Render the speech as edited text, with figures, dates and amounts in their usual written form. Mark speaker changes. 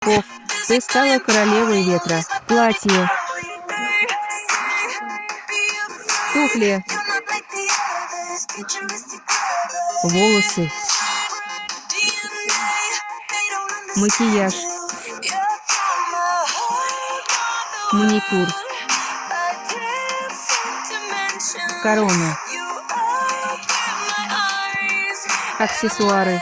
Speaker 1: ветерков. Ты стала королевой ветра. Платье, туфли, волосы, макияж, маникюр, корона, аксессуары,